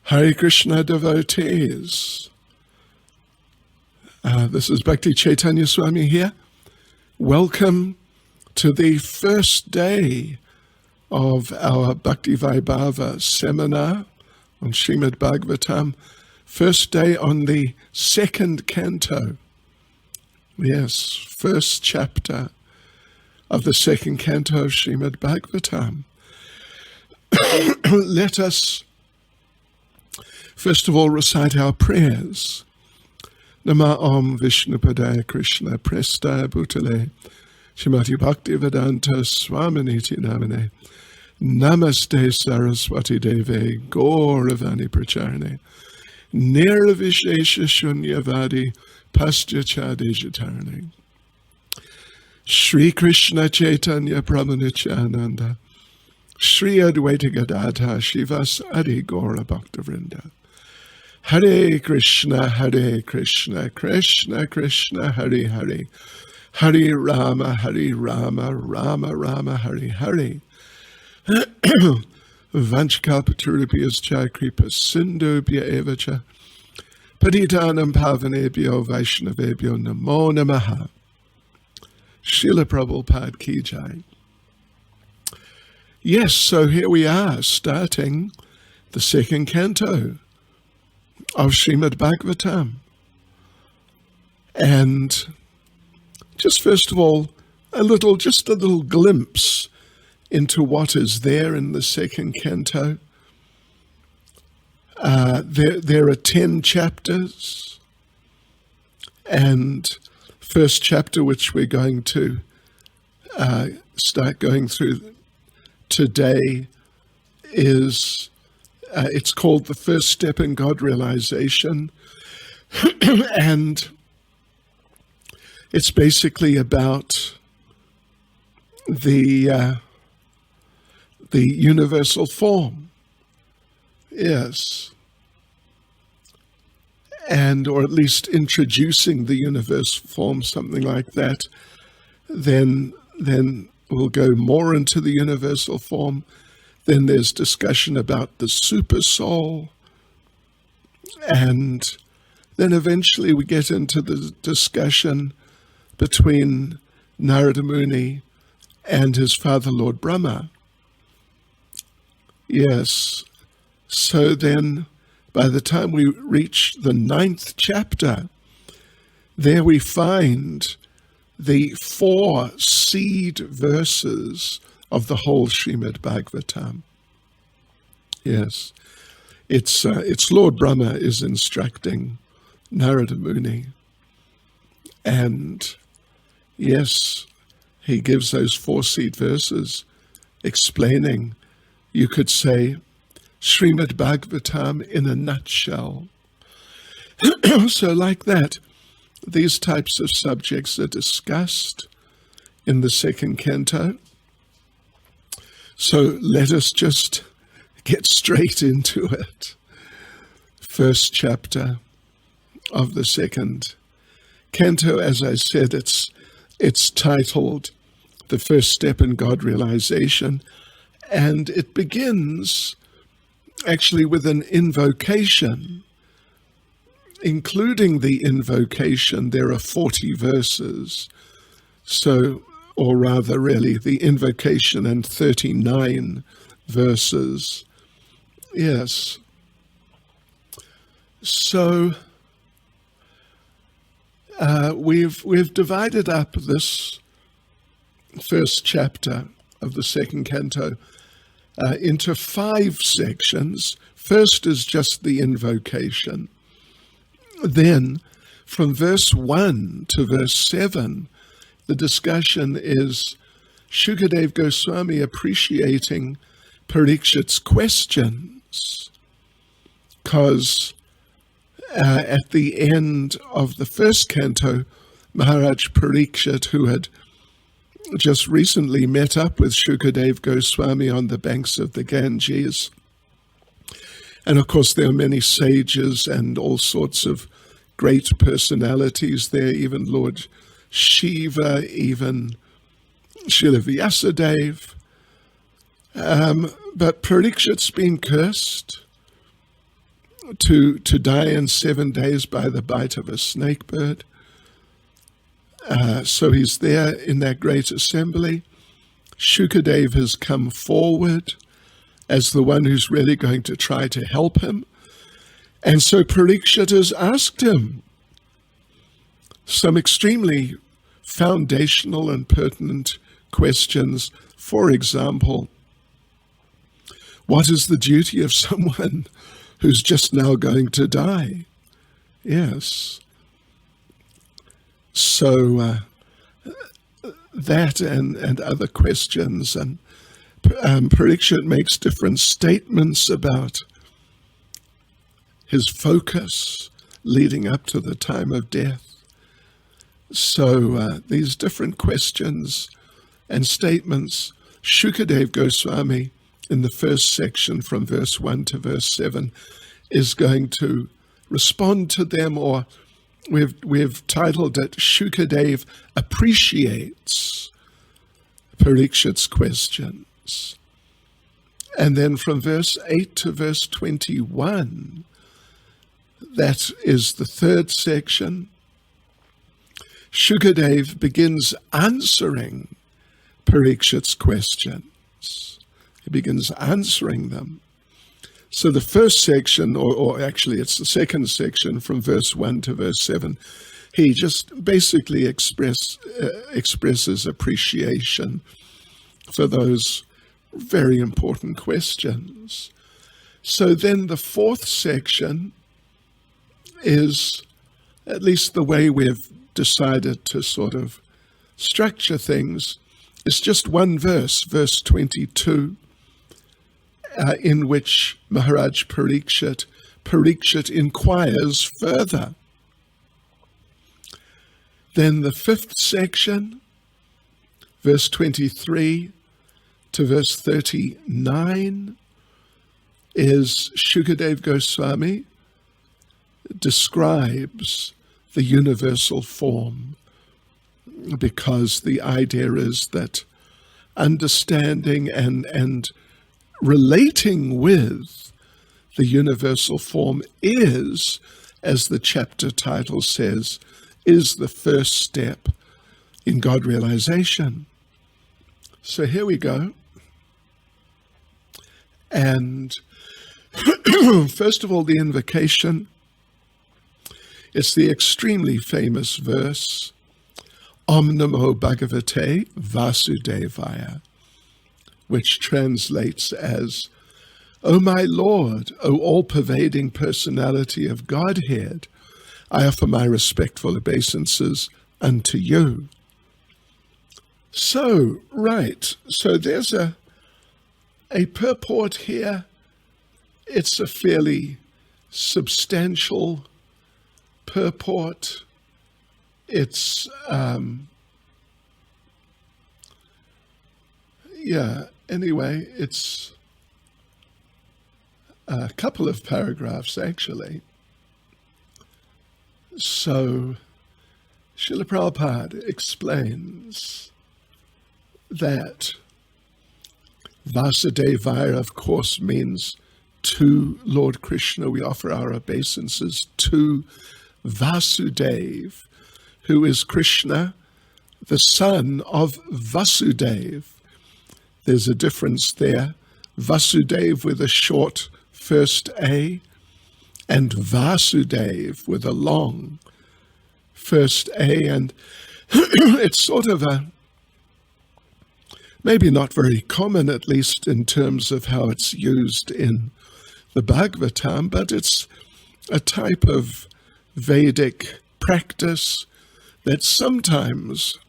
Hare Krishna devotees. This is Bhakti Chaitanya Swami here. Welcome to the first day of our Bhakti Vaibhava seminar on Srimad Bhagavatam. First day on the second canto. Yes, first chapter of the second canto of Srimad Bhagavatam. Let us first of all recite our prayers. Nama Om Vishnupadaya Krishna Prestaya Bhutale Shrimati Bhakti Vedanta Swaminiti Namane Namaste Saraswati Deve Gauravani Pracharane Nirvishesha Shunyavadi Paschachadejatarane Shri Krishna Chaitanya Prabhu Nityananda Shri Advaita Gadadha Shivas Adi Gaura Bhaktavrinda Hare Krishna, Krishna Krishna, Hare Hare, Hare Rama, Rama Rama, Hare Hare. Vanchkalpaturubhyas cha kripa sindubhya evacha, Patitanam pavanebhyo vaishnavebhyo namo namaha. Srila Prabhupada ki jai. Yes, so here we are, starting the second canto of Srimad Bhagavatam. And just first of all, just a little glimpse into what is there in the second canto. There are 10 chapters, and first chapter, which we're going to start going through today, is it's called The First Step in God Realization, and it's basically about the universal form, yes, and or at least introducing the universal form, something like that. Then we'll go more into the universal form. Then there's discussion about the super soul, and then eventually we get into the discussion between Narada Muni and his father, Lord Brahma. Yes, so then by the time we reach the 9th chapter, there we find the 4 seed verses of the whole Srimad Bhagavatam. Yes, it's Lord Brahma is instructing Narada Muni, and yes, he gives those 4 seed verses explaining, you could say, Srimad Bhagavatam in a nutshell. So like that, these types of subjects are discussed in the second canto. So let us just get straight into it. First chapter of the second canto, as I said, it's titled The First Step in God Realization, and it begins actually with an invocation. Including the invocation, there are 40 verses. So, or rather really, the invocation and 39 verses. Yes. So, we've divided up this first chapter of the second canto into 5 sections. First is just the invocation. Then, from verse 1 to verse 7, the discussion is Shukadev Goswami appreciating Parikshit's questions, because at the end of the first canto, Maharaj Parikshit, who had just recently met up with Shukadev Goswami on the banks of the Ganges, and of course there are many sages and all sorts of great personalities there, even Lord Shiva, even Srila Vyasadeva. But Parikshit's been cursed to die in 7 days by the bite of a snake bird. So he's there in that great assembly. Shukadev has come forward as the one who's really going to try to help him. And so Parikshit has asked him some extremely foundational and pertinent questions. For example, what is the duty of someone who's just now going to die? Yes. So that and other questions, and Parikshit makes different statements about his focus leading up to the time of death. So these different questions and statements, Shukadev Goswami in the first section from verse 1 to verse 7 is going to respond to them, or we've titled it Shukadev Appreciates Parikshit's Questions. And then from verse 8 to verse 21, that is the third section, Shukadev begins answering Parikshit's questions. He begins answering them. So the first section, or actually it's the second section from verse 1 to verse 7, he just basically expresses appreciation for those very important questions. So then the fourth section is, at least the way we've decided to sort of structure things, is just one verse, verse 22, in which Maharaj Parikshit inquires further. Then the fifth section, verse 23 to verse 39, is Shukadev Goswami describes the universal form, because the idea is that understanding and relating with the universal form is, as the chapter title says, is the first step in God realization. So here we go. And first of all, the invocation. It's the extremely famous verse, Om Namo Bhagavate Vasudevaya, which translates as, O my Lord, O all-pervading personality of Godhead, I offer my respectful obeisances unto you. So, right, so there's a purport here. It's a fairly substantial purport. It's, anyway, it's a couple of paragraphs, actually. So, Srila Prabhupada explains that Vasudevaya, of course, means to Lord Krishna. We offer our obeisances to Vasudev, who is Krishna, the son of Vasudeva. There's a difference there. Vasudeva with a short first A, and Vasudev with a long first A. And it's sort of maybe not very common, at least in terms of how it's used in the Bhagavatam, but it's a type of Vedic practice that sometimes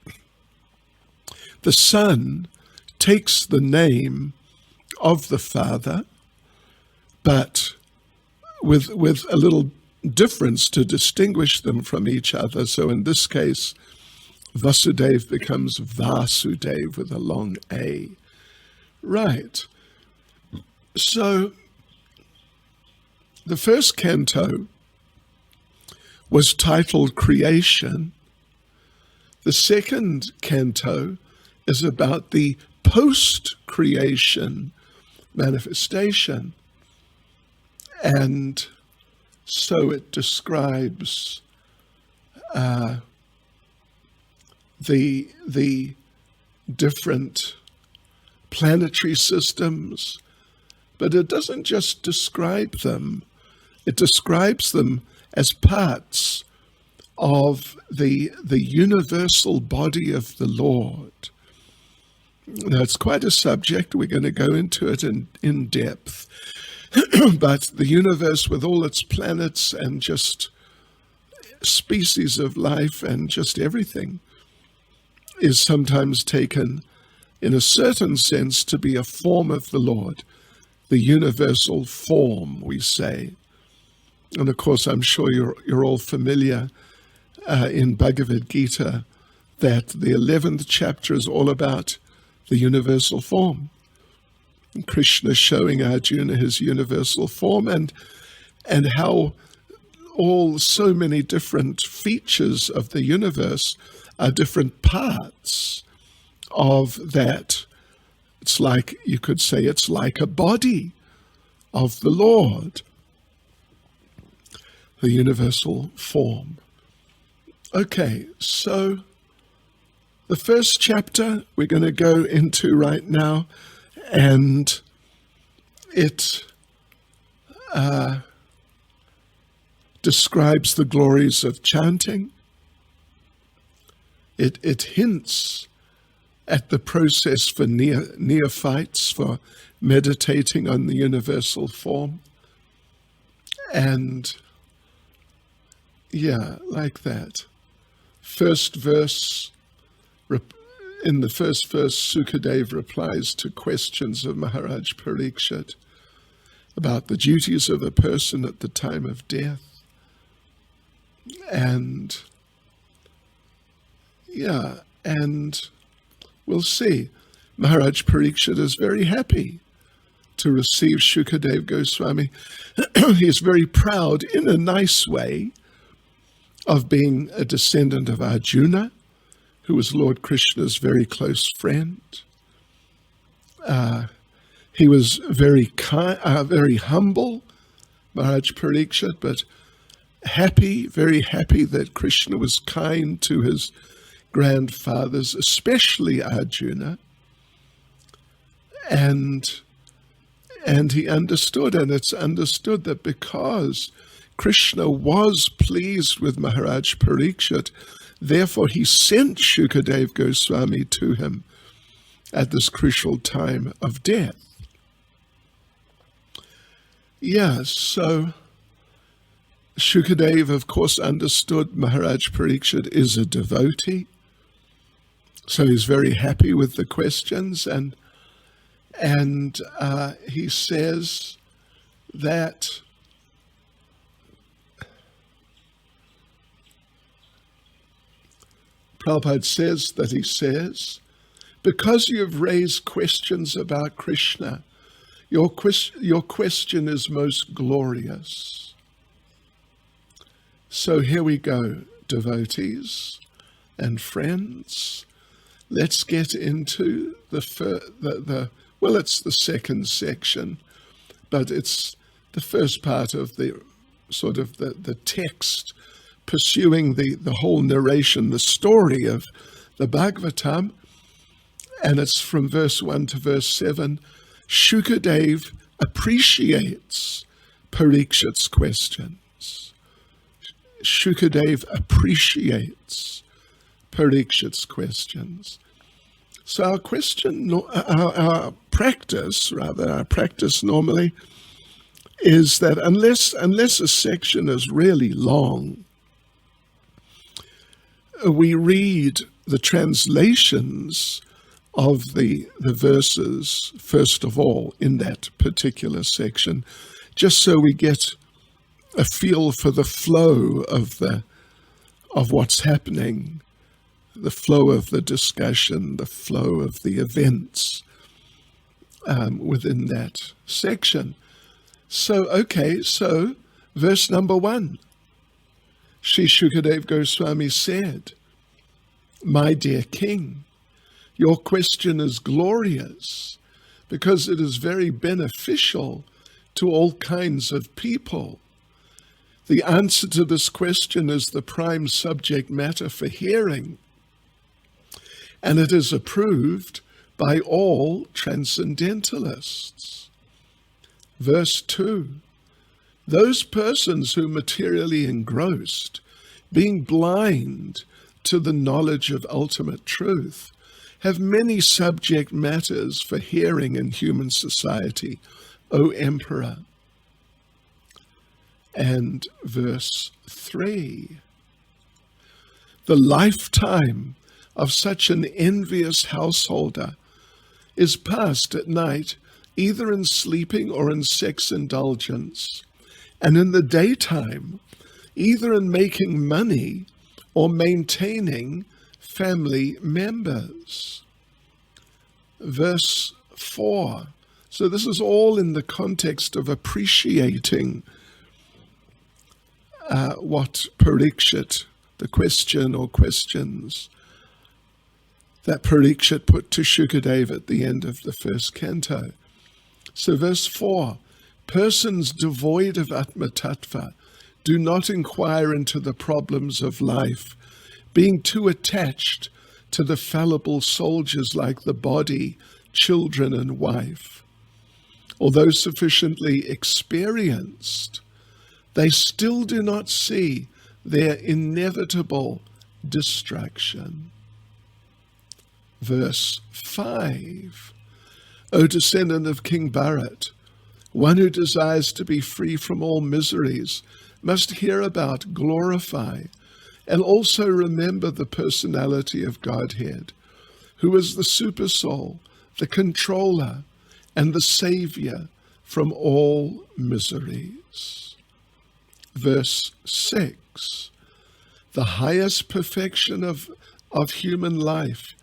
the son takes the name of the father, but with a little difference to distinguish them from each other. So in this case, Vasudeva becomes Vasudev with a long A. Right. So the first canto was titled Creation. The second canto is about the post-creation manifestation. And So it describes the different planetary systems, but it doesn't just describe them. It describes them as parts of the universal body of the Lord. Now, it's quite a subject. We're going to go into it in depth. But the universe, with all its planets and just species of life and just everything, is sometimes taken in a certain sense to be a form of the Lord, the universal form, we say. And of course, I'm sure you're all familiar in Bhagavad Gita that the 11th chapter is all about the universal form. And Krishna showing Arjuna his universal form and how so many different features of the universe are different parts of that. It's like, you could say, it's like a body of the Lord, the universal form. Okay, so the first chapter we're going to go into right now, and it describes the glories of chanting. It hints at the process for neophytes, for meditating on the universal form. And yeah, like that. First verse, in the first verse, Shukadev replies to questions of Maharaj Parikshit about the duties of a person at the time of death. And yeah, and we'll see. Maharaj Parikshit is very happy to receive Shukadev Goswami. He is very proud, in a nice way, of being a descendant of Arjuna, who was Lord Krishna's very close friend. He was very humble, Maharaj Parikshit, but very happy that Krishna was kind to his grandfathers, especially Arjuna. And he understood, and it's understood that because Krishna was pleased with Maharaj Parikshit, therefore he sent Shukadev Goswami to him at this crucial time of death. Yeah, so Shukadev, of course, understood Maharaj Parikshit is a devotee, so he's very happy with the questions, and he says that Prabhupada says that he says, because you have raised questions about Krishna, your question is most glorious. So here we go, devotees and friends. Let's get into it's the second section, but it's the first part of the sort of the text pursuing the whole narration, the story of the Bhagavatam, and it's from verse 1 to verse 7. Shukadev appreciates Parikshit's questions. Shukadev appreciates Parikshit's questions. So our practice normally is that unless a section is really long, we read the translations of the verses, first of all, in that particular section, just so we get a feel for the flow of what's happening, the flow of the discussion, the flow of the events within that section. So verse number 1. Sri Shukadev Goswami said, "My dear king, your question is glorious because it is very beneficial to all kinds of people. The answer to this question is the prime subject matter for hearing, and it is approved by all transcendentalists. Verse 2, those persons who materially engrossed, being blind to the knowledge of ultimate truth, have many subject matters for hearing in human society, O Emperor. And verse 3, the lifetime of such an envious householder is passed at night either in sleeping or in sex indulgence, and in the daytime either in making money or maintaining family members. Verse 4, so this is all in the context of appreciating what Parikshit, the question or questions that Parikshit put to Shukadev at the end of the first canto. So verse 4, persons devoid of Atma Tattva do not inquire into the problems of life, being too attached to the fallible soldiers like the body, children, and wife. Although sufficiently experienced, they still do not see their inevitable destruction. Verse 5, O descendant of King Bharat, one who desires to be free from all miseries must hear about, glorify, and also remember the personality of Godhead, who is the supersoul, the controller, and the savior from all miseries. Verse 6, the highest perfection of human life,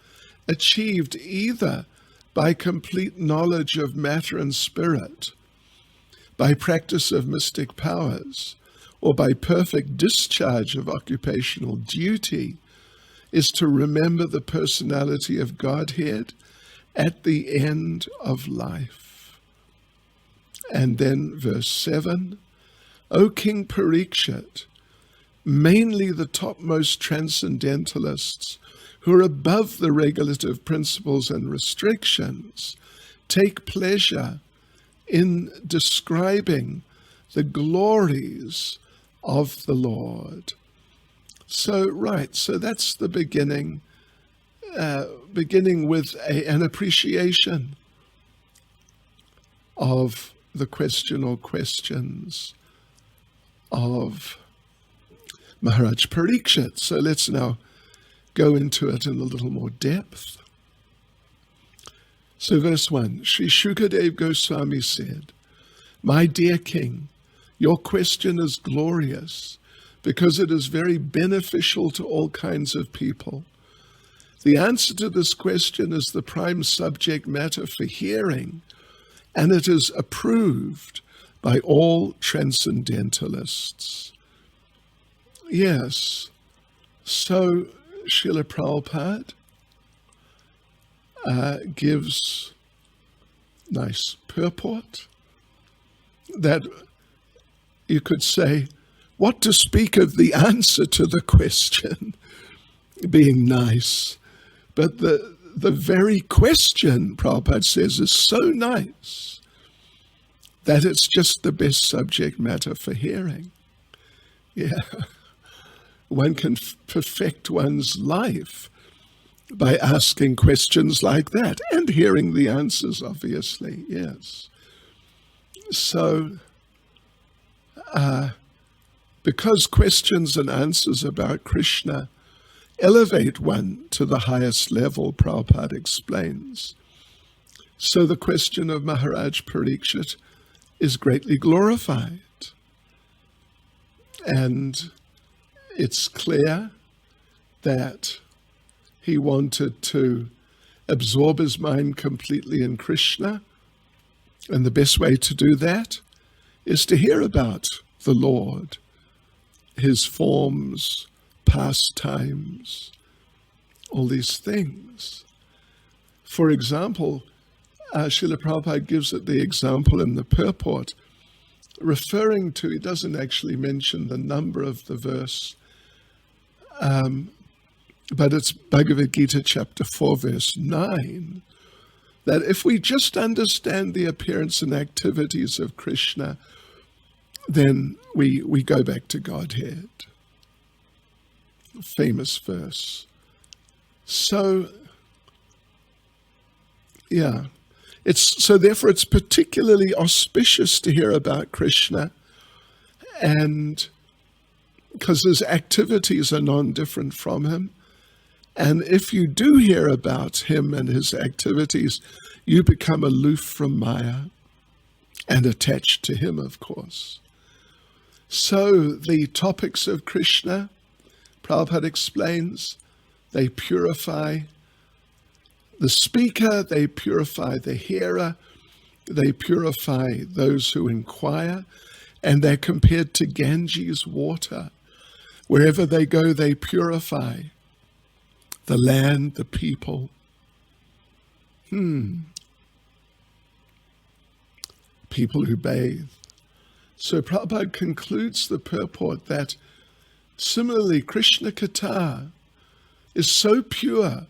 achieved either by complete knowledge of matter and spirit, by practice of mystic powers, or by perfect discharge of occupational duty, is to remember the personality of Godhead at the end of life. And then verse 7, O King Parikshit, mainly the topmost transcendentalists, who are above the regulative principles and restrictions, take pleasure in describing the glories of the Lord. So that's the beginning with an appreciation of the question or questions of Maharaj Parikshit. So let's now go into it in a little more depth. So verse 1, Sri Shukadev Goswami said, my dear king, your question is glorious because it is very beneficial to all kinds of people. The answer to this question is the prime subject matter for hearing, and it is approved by all transcendentalists. Yes, so Srila Prabhupada gives nice purport that you could say, what to speak of the answer to the question being nice, but the very question, Prabhupada says, is so nice that it's just the best subject matter for hearing. Yeah. One can perfect one's life by asking questions like that and hearing the answers, obviously, yes. So, because questions and answers about Krishna elevate one to the highest level, Prabhupada explains. So the question of Maharaj Parikshit is greatly glorified. And it's clear that he wanted to absorb his mind completely in Krishna, and the best way to do that is to hear about the Lord, his forms, pastimes, all these things. For example, Srila Prabhupada gives it the example in the purport referring to, he doesn't actually mention the number of the verse, but it's Bhagavad Gita chapter 4, verse 9, that if we just understand the appearance and activities of Krishna, then we go back to Godhead. Famous verse. So, yeah. Therefore it's particularly auspicious to hear about Krishna, and because his activities are non-different from him. And if you do hear about him and his activities, you become aloof from Maya and attached to him, of course. So the topics of Krishna, Prabhupada explains, they purify the speaker, they purify the hearer, they purify those who inquire, and they're compared to Ganges water. Wherever they go, they purify the land, the people. People who bathe. So Prabhupada concludes the purport that similarly, Krishna Katha is so pure,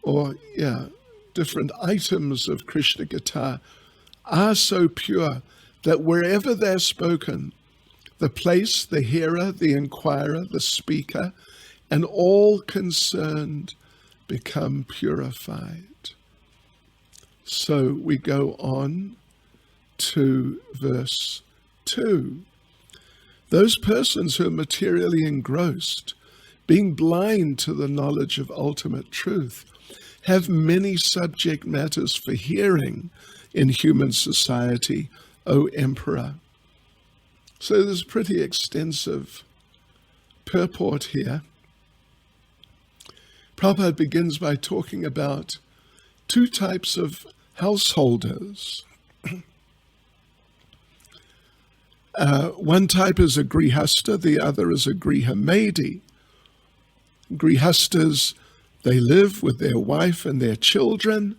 or different items of Krishna Katha are so pure that wherever they're spoken, the place, the hearer, the inquirer, the speaker, and all concerned become purified. So we go on to verse 2. Those persons who are materially engrossed, being blind to the knowledge of ultimate truth, have many subject matters for hearing in human society, O Emperor. So there's pretty extensive purport here. Prabhupada begins by talking about two types of householders. One type is a grihasta, the other is a grihamedi. Grihastas, they live with their wife and their children,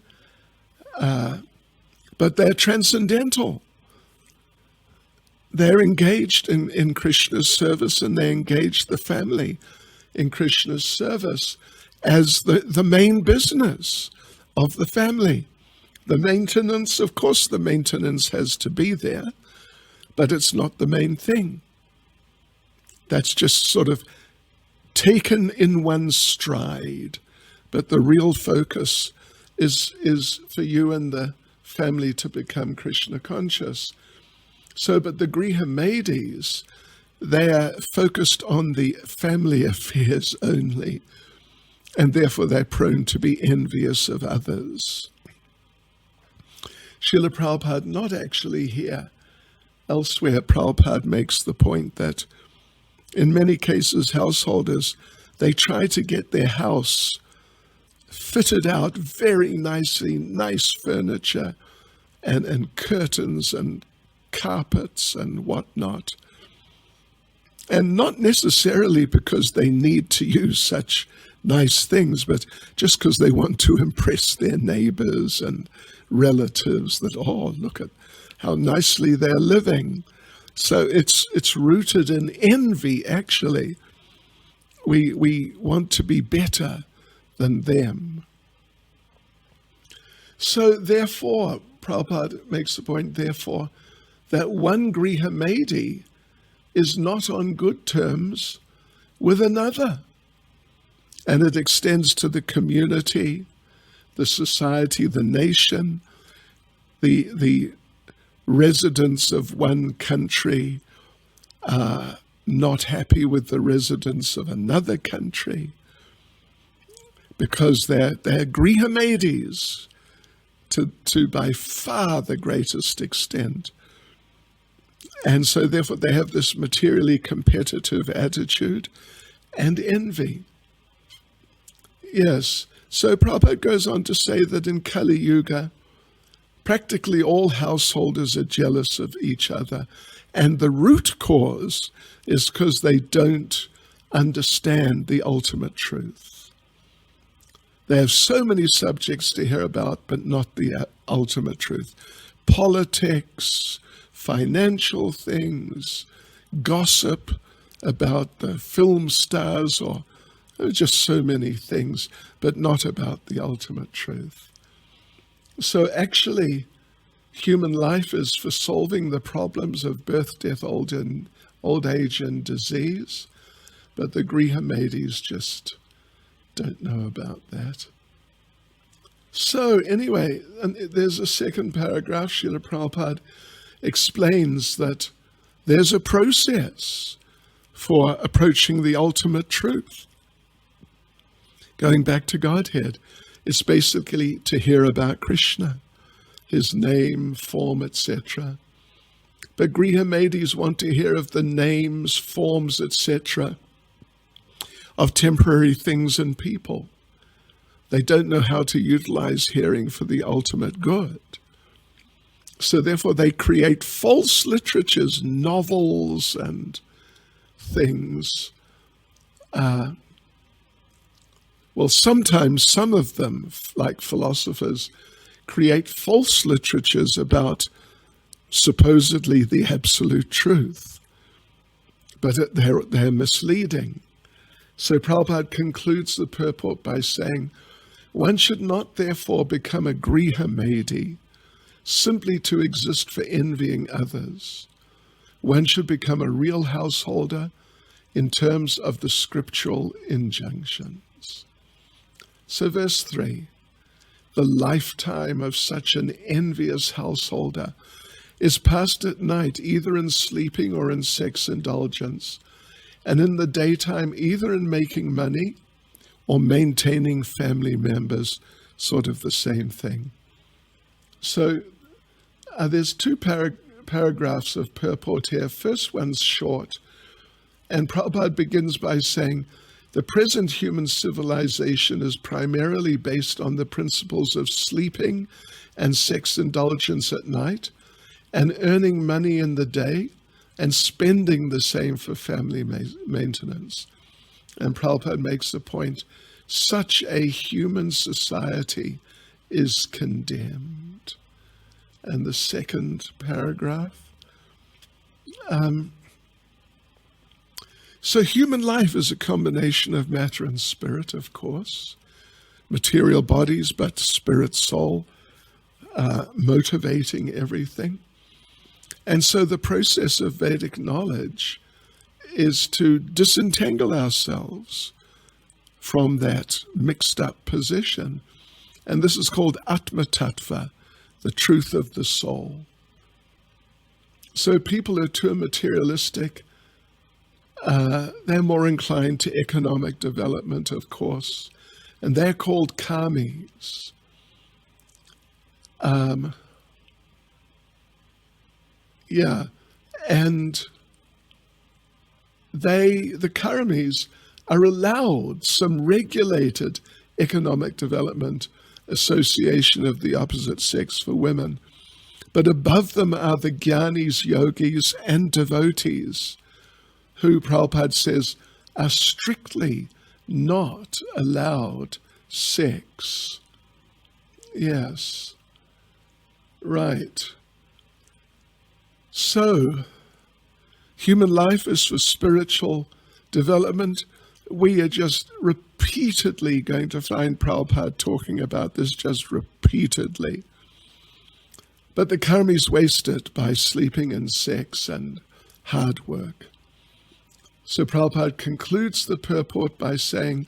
but they're transcendental. They're engaged in Krishna's service, and they engage the family in Krishna's service as the main business of the family. The maintenance, of course, the maintenance has to be there, but it's not the main thing. That's just sort of taken in one stride. But the real focus is for you and the family to become Krishna conscious. So, but the Grihamedis, they are focused on the family affairs only, and therefore they're prone to be envious of others. Srila Prabhupada, not actually here. Elsewhere, Prabhupada makes the point that in many cases, householders, they try to get their house fitted out very nicely, nice furniture and curtains and carpets and whatnot. And not necessarily because they need to use such nice things, but just because they want to impress their neighbors and relatives that, oh, look at how nicely they're living. So it's rooted in envy, actually. We want to be better than them. So therefore, Prabhupada makes the point, therefore, that one Grihamedi is not on good terms with another. And it extends to the community, the society, the nation, the residents of one country are not happy with the residents of another country because they're Grihamedis to by far the greatest extent. And so therefore they have this materially competitive attitude and envy. Yes, so Prabhupada goes on to say that in Kali Yuga, practically all householders are jealous of each other. And the root cause is because they don't understand the ultimate truth. They have so many subjects to hear about, but not the ultimate truth. Politics, financial things, gossip about the film stars, or just so many things, but not about the ultimate truth. So actually, human life is for solving the problems of birth, death, old age, and disease, but the Griha just don't know about that. So anyway, and there's a second paragraph. Srila Prabhupada explains that there's a process for approaching the ultimate truth. Going back to Godhead, it's basically to hear about Krishna, his name, form, etc. But Griha want to hear of the names, forms, etc. of temporary things and people. They don't know how to utilize hearing for the ultimate good. So therefore they create false literatures, novels and things. Well, sometimes some of them, like philosophers, create false literatures about supposedly the absolute truth, but they're misleading. So Prabhupada concludes the purport by saying, one should not therefore become a Griha simply to exist for envying others. One should become a real householder in terms of the scriptural injunctions. So verse 3, the lifetime of such an envious householder is passed at night either in sleeping or in sex indulgence, and in the daytime either in making money or maintaining family members, sort of the same thing. So there's two paragraphs of purport here. First one's short, and Prabhupada begins by saying, the present human civilization is primarily based on the principles of sleeping and sex indulgence at night, and earning money in the day, and spending the same for family maintenance. And Prabhupada makes the point, such a human society is condemned. And the second paragraph. So human life is a combination of matter and spirit, of course. Material bodies, but spirit, soul, motivating everything. And so the process of Vedic knowledge is to disentangle ourselves from that mixed up position. And this is called Atma Tattva, the truth of the soul. So people who are too materialistic, they're more inclined to economic development, of course, and they're called karmis. And the karmis are allowed some regulated economic development, association of the opposite sex for women. But above them are the jnanis, yogis, and devotees, who Prabhupada says are strictly not allowed sex. Yes, right. So, human life is for spiritual development. We are just repeatedly going to find Prabhupada talking about this, just repeatedly. But the karmis waste it by sleeping and sex and hard work. So Prabhupada concludes the purport by saying,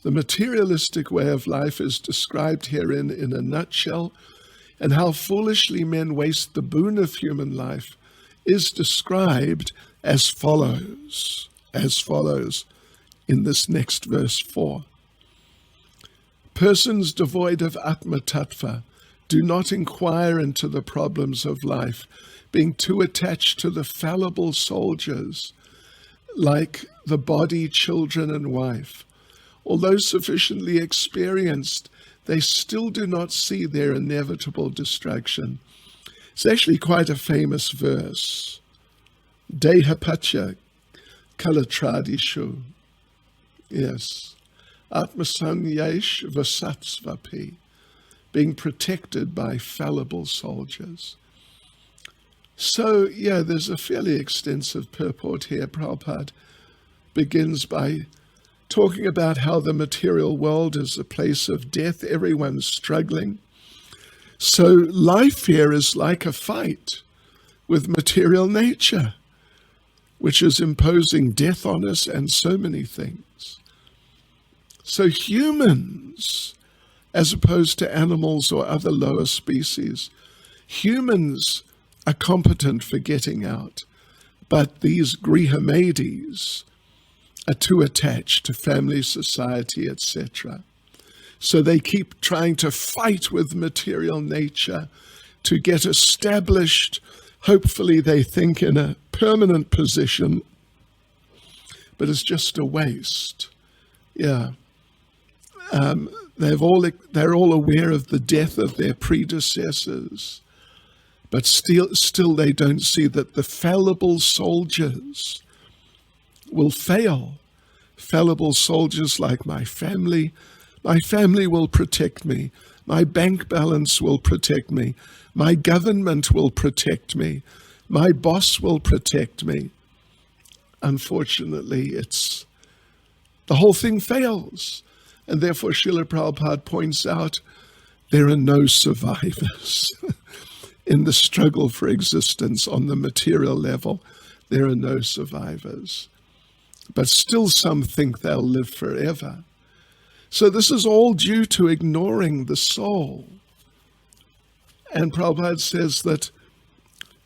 the materialistic way of life is described herein in a nutshell, and how foolishly men waste the boon of human life is described as follows in this next verse 4. Persons devoid of Atma Tattva do not inquire into the problems of life, being too attached to the fallible soldiers, like the body, children, and wife. Although sufficiently experienced, they still do not see their inevitable destruction. It's actually quite a famous verse. Dehapacha kalatradishu. Yes. Atmasanyesh vasatsvapi. Being protected by fallible soldiers. So, yeah, there's a fairly extensive purport here. Prabhupada begins by talking about how the material world is a place of death. Everyone's struggling. So life here is like a fight with material nature, which is imposing death on us and so many things. So humans, as opposed to animals or other lower species, humans are competent for getting out, but these grihamades are too attached to family, society, etc. So they keep trying to fight with material nature to get established. Hopefully they think in a permanent position, but it's just a waste. Yeah. They're all aware of the death of their predecessors, but still they don't see that the fallible soldiers will fail. Fallible soldiers like my family will protect me. My bank balance will protect me. My government will protect me. My boss will protect me. Unfortunately, the whole thing fails. And therefore, Srila Prabhupada points out there are no survivors in the struggle for existence on the material level. There are no survivors. But still some think they'll live forever. So this is all due to ignoring the soul. And Prabhupada says that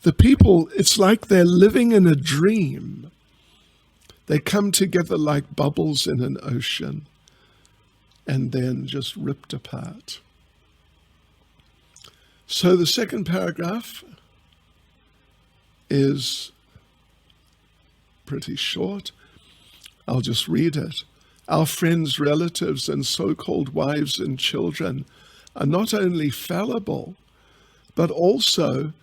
the people, it's like they're living in a dream. They come together like bubbles in an ocean and then just ripped apart. So the second paragraph is pretty short. I'll just read it. Our friends, relatives, and so-called wives and children are not only fallible, but also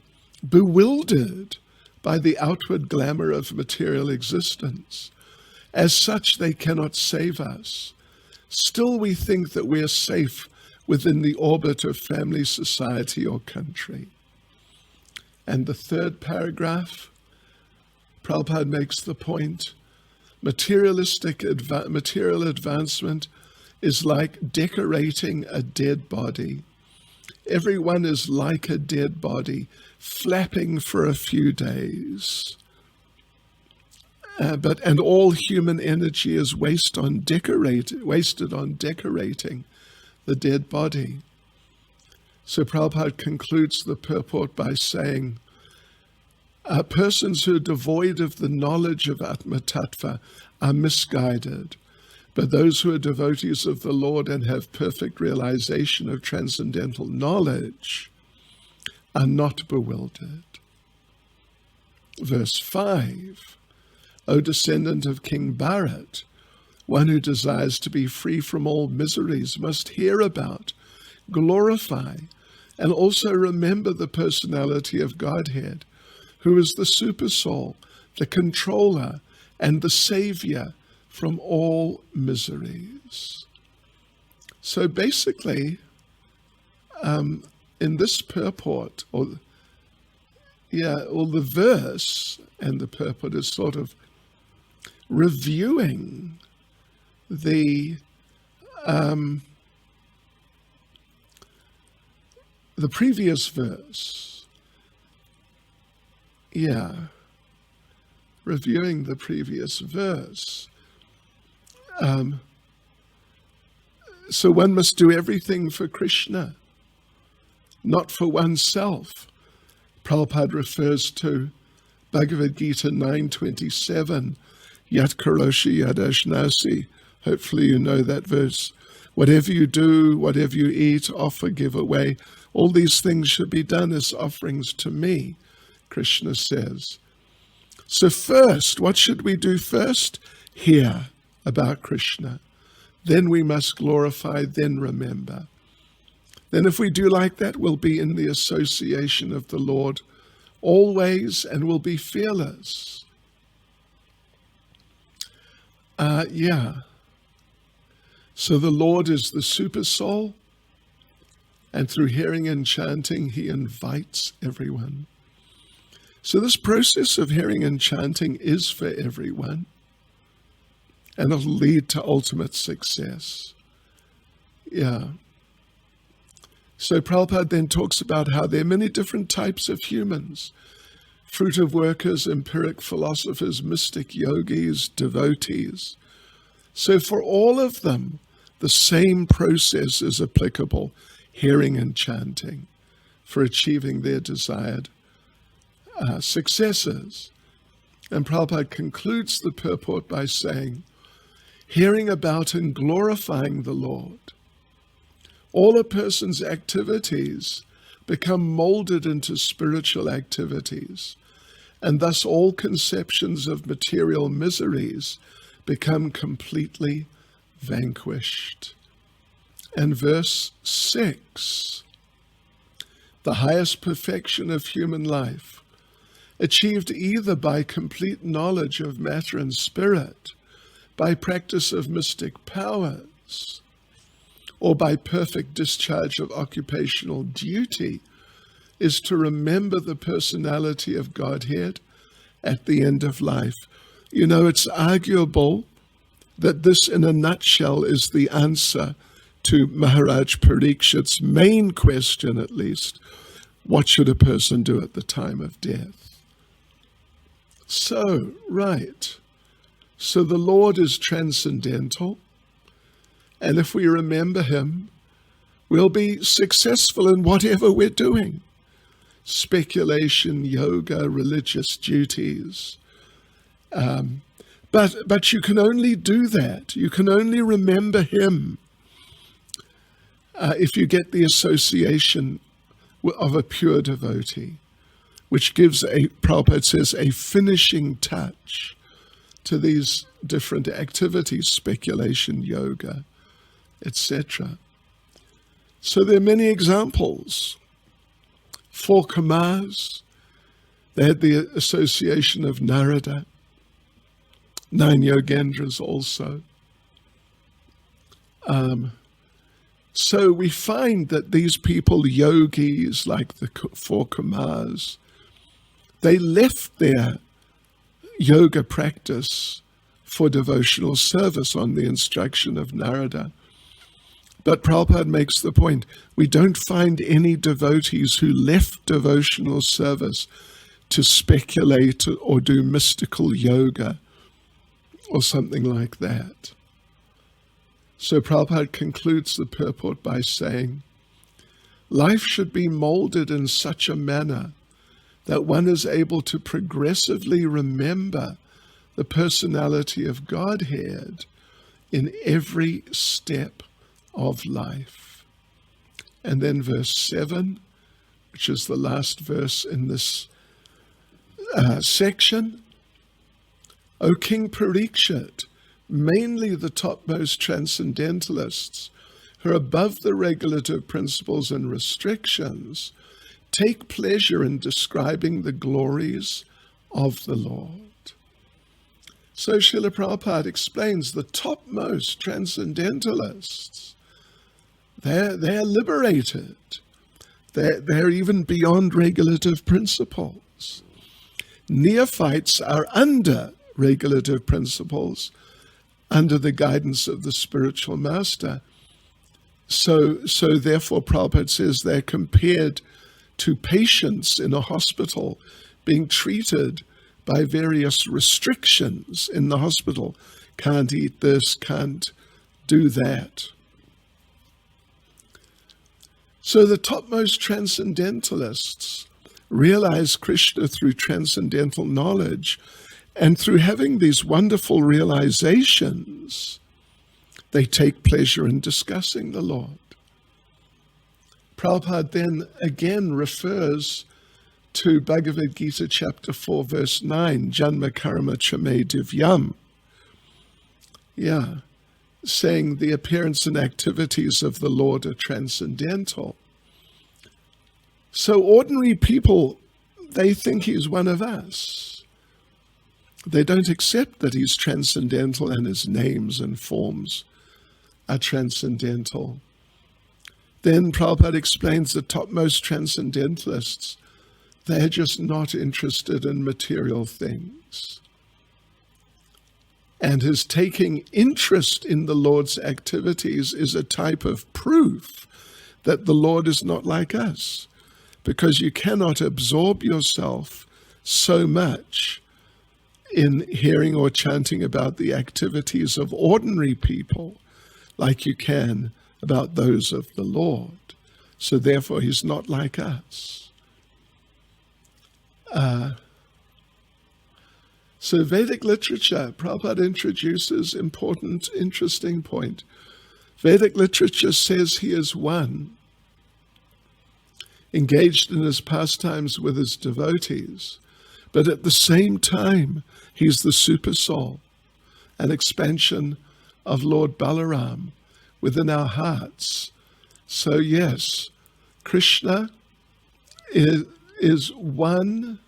bewildered by the outward glamour of material existence. As such, they cannot save us. Still, we think that we are safe within the orbit of family, society, or country. And the third paragraph, Prabhupada makes the point, material advancement is like decorating a dead body. Everyone is like a dead body, flapping for a few days. And all human energy is wasted on decorating the dead body. So Prabhupada concludes the purport by saying, persons who are devoid of the knowledge of Atma Tattva are misguided, but those who are devotees of the Lord and have perfect realization of transcendental knowledge are not bewildered. Verse 5, O descendant of King Bharat, one who desires to be free from all miseries must hear about, glorify, and also remember the personality of Godhead, who is the Supersoul, the controller, and the savior from all miseries. So basically, in this purport, or the verse and the purport is sort of reviewing the previous verse. Reviewing the previous verse. So one must do everything for Krishna, not for oneself. Prabhupada refers to Bhagavad Gita 9:27, Yat Karoshi Yadashnasi. Hopefully you know that verse. Whatever you do, whatever you eat, offer, give away, all these things should be done as offerings to me, Krishna says. So first, what should we do first? Hear about Krishna. Then we must glorify, then remember. Then if we do like that, we'll be in the association of the Lord always and we'll be fearless. So the Lord is the super soul, and through hearing and chanting, he invites everyone. So this process of hearing and chanting is for everyone, and it'll lead to ultimate success. Yeah. So Prabhupada then talks about how there are many different types of humans: fruitive workers, empiric philosophers, mystic yogis, devotees. So for all of them, the same process is applicable, hearing and chanting, for achieving their desired successes. And Prabhupada concludes the purport by saying, hearing about and glorifying the Lord, all a person's activities become molded into spiritual activities, and thus all conceptions of material miseries become completely vanquished. And verse 6, the highest perfection of human life, achieved either by complete knowledge of matter and spirit, by practice of mystic powers, or by perfect discharge of occupational duty, is to remember the personality of Godhead at the end of life. You know, it's arguable that this, in a nutshell, is the answer to Maharaj Parikshit's main question, at least: what should a person do at the time of death? So, right. So the Lord is transcendental, and if we remember him, we'll be successful in whatever we're doing. Speculation, yoga, religious duties. But you can only do that. You can only remember him if you get the association of a pure devotee, which gives, Prabhupada says, a finishing touch to these different activities, speculation, yoga, etc. So there are many examples. 4 Kumars, they had the association of Narada. 9 Yogendras also. So we find that these people, yogis like the 4 Kumars, they left their yoga practice for devotional service on the instruction of Narada. But Prabhupada makes the point, we don't find any devotees who left devotional service to speculate or do mystical yoga or something like that. So Prabhupada concludes the purport by saying, life should be molded in such a manner that one is able to progressively remember the personality of Godhead in every step of life. And then verse 7, which is the last verse in this section. O King Parikshit, mainly the topmost transcendentalists, who are above the regulative principles and restrictions, take pleasure in describing the glories of the Lord. So Srila Prabhupada explains the topmost transcendentalists, they're liberated. They're even beyond regulative principles. Neophytes are under regulative principles, under the guidance of the spiritual master. So therefore, Prabhupada says they're compared to patients in a hospital being treated by various restrictions in the hospital. Can't eat this, can't do that. So the topmost transcendentalists realize Krishna through transcendental knowledge, and through having these wonderful realizations, they take pleasure in discussing the Lord. Prabhupada then again refers to Bhagavad Gita chapter 4, verse 9, Janma Karma Chame Divyam. Saying the appearance and activities of the Lord are transcendental. So ordinary people, they think he's one of us. They don't accept that he's transcendental and his names and forms are transcendental. Then Prabhupada explains the topmost transcendentalists, They're just not interested in material things. And his taking interest in the Lord's activities is a type of proof that the Lord is not like us, because you cannot absorb yourself so much in hearing or chanting about the activities of ordinary people like you can about those of the Lord. So therefore, he's not like us. So Vedic literature, Prabhupada introduces important, interesting point. Vedic literature says he is one, engaged in his pastimes with his devotees, but at the same time, he's the super soul, an expansion of Lord Balaram within our hearts. So yes, Krishna is one,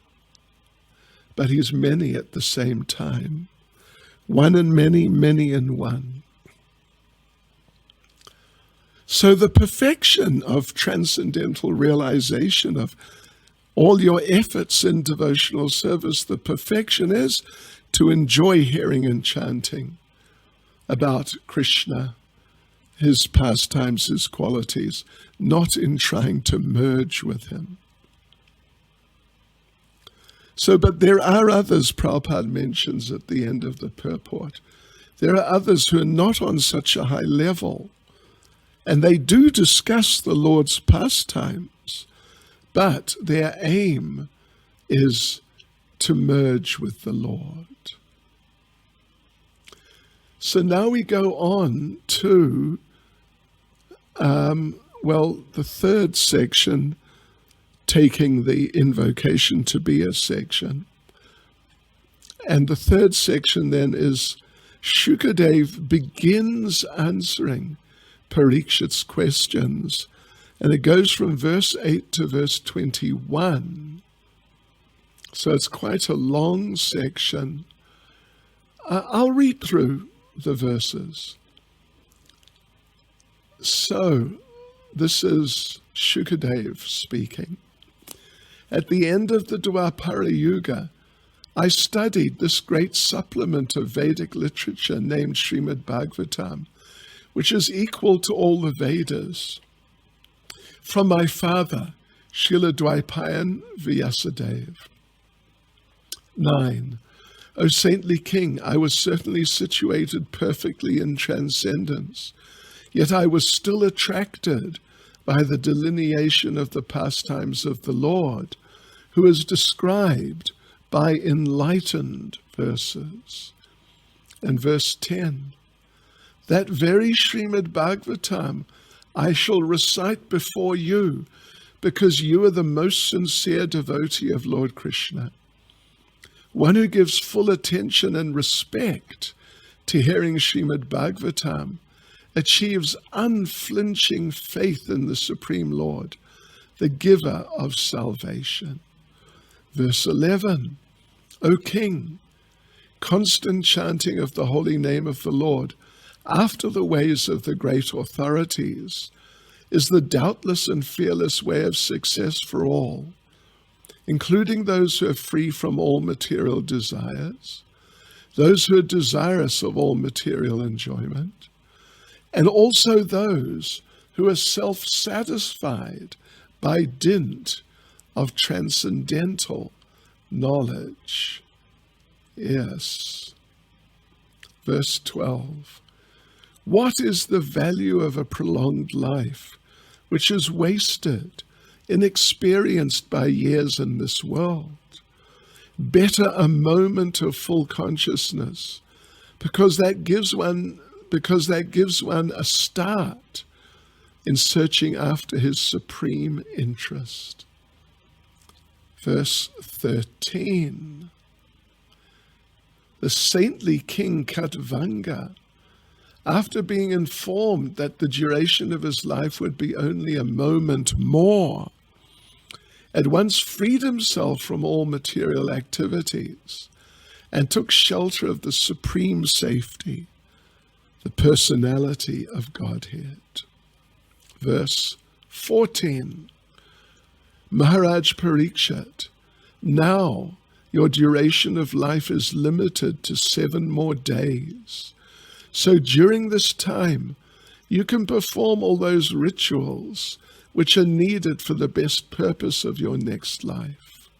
but he's many at the same time. One in many, many in one. So the perfection of transcendental realization of all your efforts in devotional service, the perfection is to enjoy hearing and chanting about Krishna, his pastimes, his qualities, not in trying to merge with him. So, but there are others, Prabhupada mentions at the end of the purport. There are others who are not on such a high level, and they do discuss the Lord's pastimes, but their aim is to merge with the Lord. So now we go on to, the third section, taking the invocation to be a section. And the third section then is Shukadev begins answering Parikshit's questions, and it goes from verse 8 to verse 21. So it's quite a long section. I'll read through the verses. So this is Shukadev speaking. At the end of the Dwapara Yuga, I studied this great supplement of Vedic literature named Srimad Bhagavatam, which is equal to all the Vedas, from my father, Srila Dwaipayan Vyasadeva. 9. O saintly king, I was certainly situated perfectly in transcendence, yet I was still attracted by the delineation of the pastimes of the Lord, who is described by enlightened verses. And verse 10, that very Srimad Bhagavatam I shall recite before you, because you are the most sincere devotee of Lord Krishna, one who gives full attention and respect to hearing Srimad Bhagavatam, achieves unflinching faith in the Supreme Lord, the giver of salvation. Verse 11, O King, constant chanting of the holy name of the Lord after the ways of the great authorities is the doubtless and fearless way of success for all, including those who are free from all material desires, those who are desirous of all material enjoyment, and also those who are self-satisfied by dint of transcendental knowledge. Yes. Verse 12. What is the value of a prolonged life, which is wasted, inexperienced by years in this world? Better a moment of full consciousness, because that gives one a start in searching after his supreme interest. Verse 13. The saintly king Katvanga, after being informed that the duration of his life would be only a moment more, at once freed himself from all material activities and took shelter of the supreme safety, the personality of Godhead. Verse 14. Maharaj Parikshit, now your duration of life is limited to 7 more days. So during this time, you can perform all those rituals which are needed for the best purpose of your next life.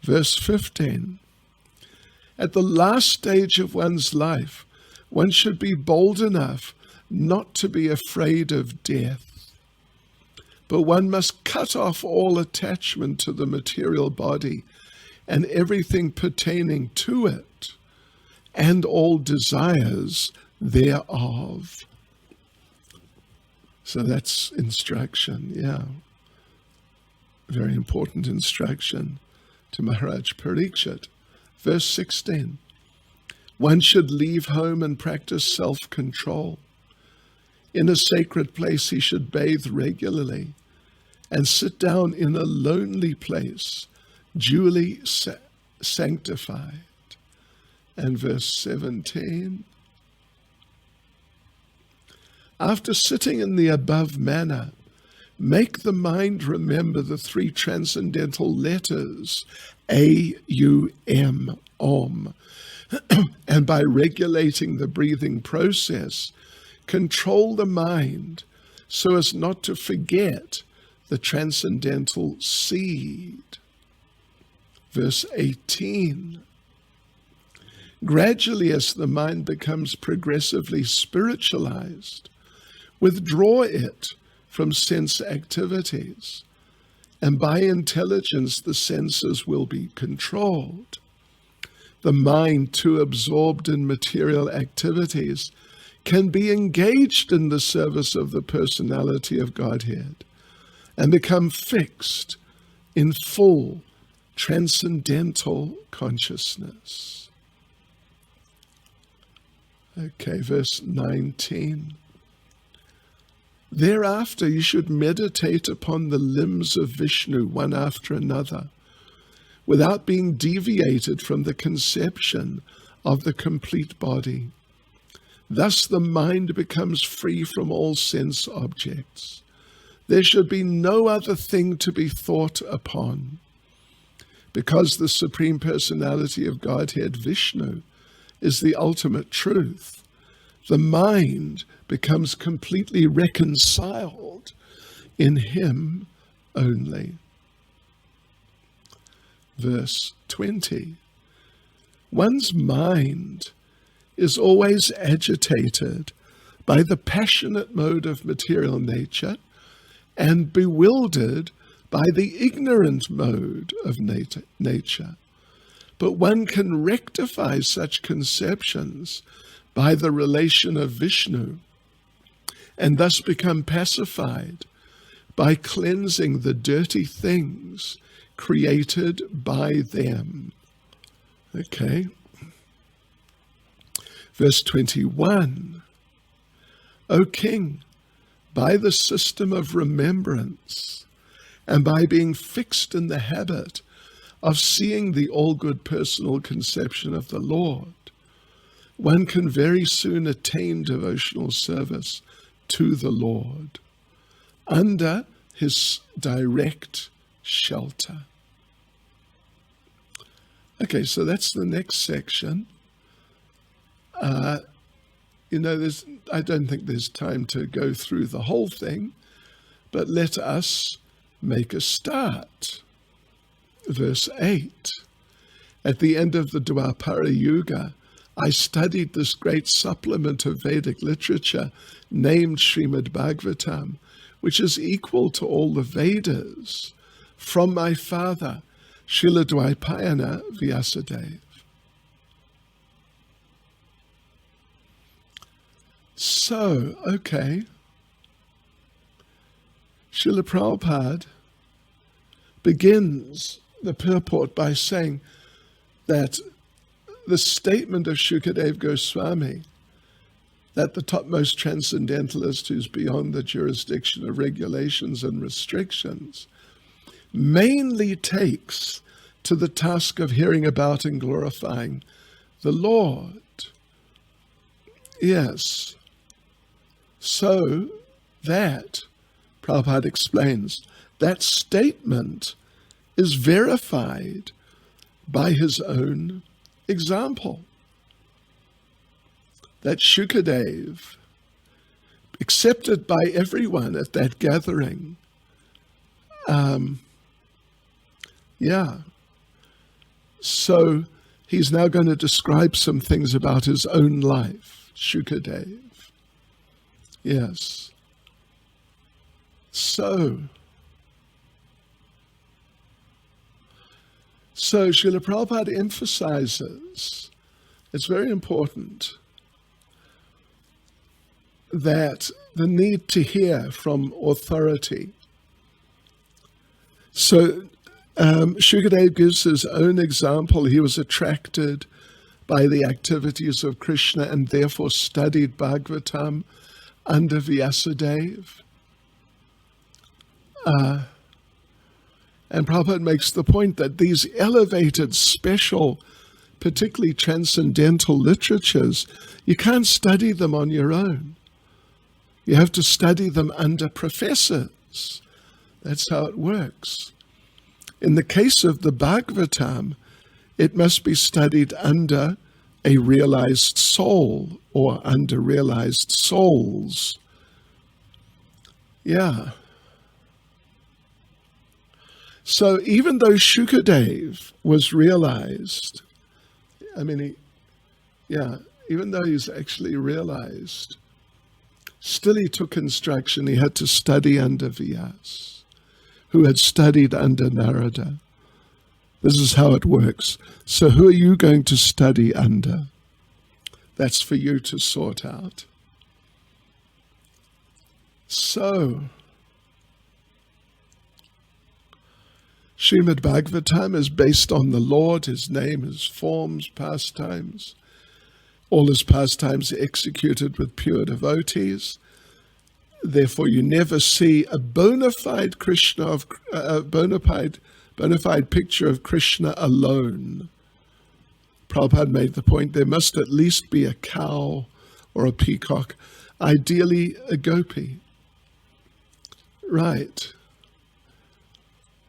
Verse 15. At the last stage of one's life, one should be bold enough not to be afraid of death. But one must cut off all attachment to the material body and everything pertaining to it, and all desires thereof. So that's instruction, yeah. Very important instruction to Maharaj Parikshit. Verse 16. One should leave home and practice self-control. In a sacred place he should bathe regularly and sit down in a lonely place, duly sanctified. And verse 17. After sitting in the above manner, make the mind remember the 3 transcendental letters, A-U-M, Om, and by regulating the breathing process, control the mind so as not to forget the transcendental seed. Verse 18. Gradually, as the mind becomes progressively spiritualized, withdraw it from sense activities, and by intelligence the senses will be controlled. The mind, too absorbed in material activities, can be engaged in the service of the personality of Godhead and become fixed in full transcendental consciousness. Okay, verse 19. Thereafter you should meditate upon the limbs of Vishnu one after another, without being deviated from the conception of the complete body. Thus the mind becomes free from all sense objects. There should be no other thing to be thought upon, because the Supreme Personality of Godhead, Vishnu, is the ultimate truth. The mind becomes completely reconciled in Him only. Verse 20. One's mind is always agitated by the passionate mode of material nature and bewildered by the ignorant mode of nature. But one can rectify such conceptions by the relation of Vishnu, and thus become pacified by cleansing the dirty things created by them. Okay. Verse 21. O King, by the system of remembrance, and by being fixed in the habit of seeing the all-good personal conception of the Lord, one can very soon attain devotional service to the Lord under His direct shelter. Okay, so that's the next section. I don't think there's time to go through the whole thing, but let us make a start. Verse 8. At the end of the Dwapara Yuga, I studied this great supplement of Vedic literature named Srimad Bhagavatam, which is equal to all the Vedas, from my father, Srila Dvaipayana Vyasadeva. So, okay, Srila Prabhupada begins the purport by saying that the statement of Shukadev Goswami that the topmost transcendentalist who's beyond the jurisdiction of regulations and restrictions mainly takes to the task of hearing about and glorifying the Lord. Yes. So that, Prabhupada explains, that statement is verified by his own example. That Shukadev, accepted by everyone at that gathering, so he's now going to describe some things about his own life, Shukadev. Yes. So Srila Prabhupada emphasizes, it's very important, that the need to hear from authority. So Shukadev gives his own example. He was attracted by the activities of Krishna and therefore studied Bhagavatam under Vyasadeva. And Prabhupada makes the point that these elevated, special, particularly transcendental literatures, you can't study them on your own. You have to study them under professors. That's how it works. In the case of the Bhagavatam, it must be studied under a realized soul or under realized souls. Yeah. So even though Shukadev was realized, even though he's actually realized, still he took instruction. He had to study under Vyas, who had studied under Narada. This is how it works. So who are you going to study under? That's for you to sort out. So, Srimad Bhagavatam is based on the Lord, his name, his forms, pastimes. All his pastimes are executed with pure devotees. Therefore, you never see a bona fide Krishna, a bona fide picture of Krishna alone. Prabhupada made the point there must at least be a cow or a peacock, ideally a gopi. Right.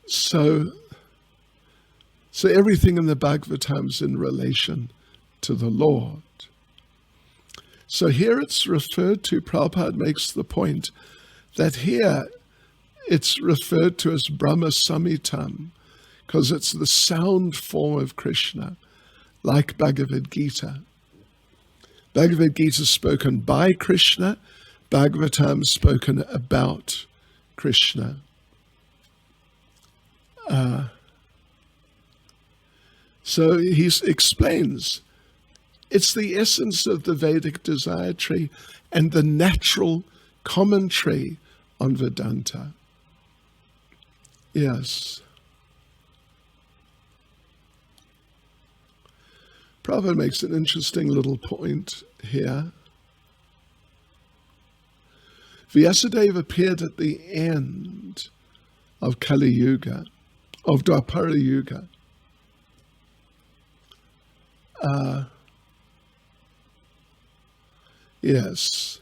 So everything in the Bhagavatam is in relation to the Lord. So here it's referred to, Prabhupada makes the point, that here it's referred to as Brahma Samhitam, because it's the sound form of Krishna, like Bhagavad Gita. Bhagavad Gita is spoken by Krishna, Bhagavatam is spoken about Krishna. So he explains, it's the essence of the Vedic desire tree and the natural commentary on Vedanta. Yes. Prabhupada makes an interesting little point here. Vyasadeva appeared at the end of Kali Yuga, of Dwapara Yuga. Yes,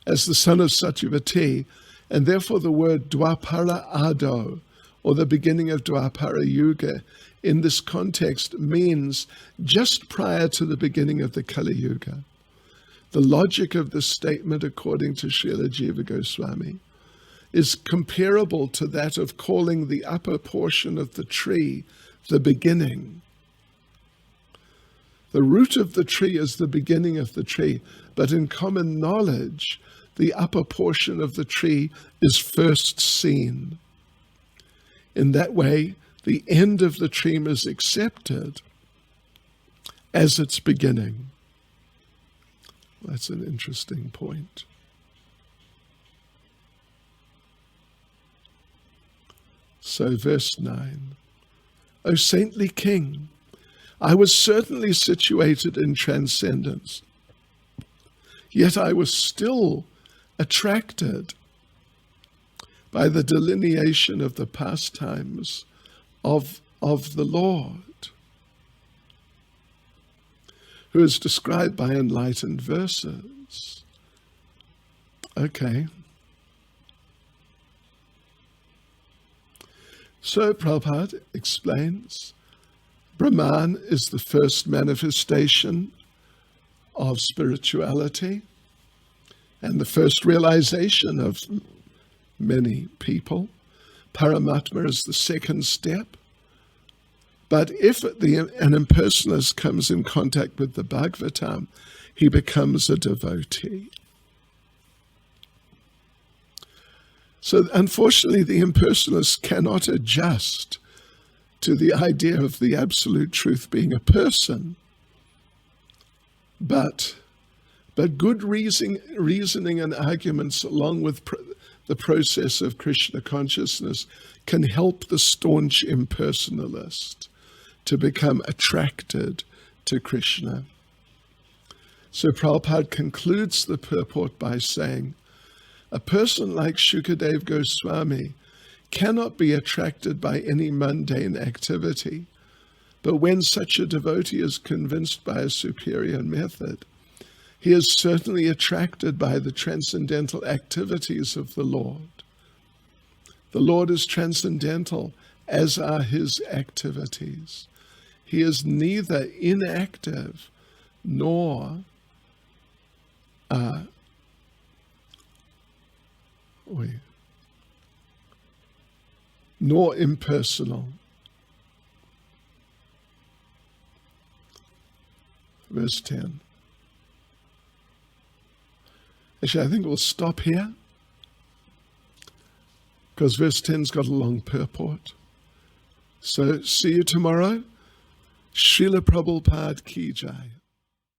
as the son of Satyavati, and therefore the word Dwapara Ado, or the beginning of Dwapara Yuga, in this context means just prior to the beginning of the Kali Yuga. The logic of this statement, according to Srila Jiva Goswami, is comparable to that of calling the upper portion of the tree the beginning. The root of the tree is the beginning of the tree, but in common knowledge, the upper portion of the tree is first seen. In that way, the end of the tree is accepted as its beginning. That's an interesting point. So verse 9, O saintly king, I was certainly situated in transcendence, yet I was still attracted by the delineation of the pastimes of the Lord, who is described by enlightened verses. Okay. So Prabhupada explains, Brahman is the first manifestation of spirituality and the first realization of many people. Paramatma is the second step. But if an impersonalist comes in contact with the Bhagavatam, he becomes a devotee. So unfortunately, the impersonalist cannot adjust to the idea of the absolute truth being a person. But good reasoning and arguments, along with the process of Krishna consciousness, can help the staunch impersonalist to become attracted to Krishna. So Prabhupada concludes the purport by saying, a person like Shukadev Goswami cannot be attracted by any mundane activity, but when such a devotee is convinced by a superior method, he is certainly attracted by the transcendental activities of the Lord. The Lord is transcendental, as are his activities. He is neither inactive nor impersonal. Verse 10. Actually, I think we'll stop here, because verse 10's got a long purport. So see you tomorrow. Srila Prabhupada Ki Jai.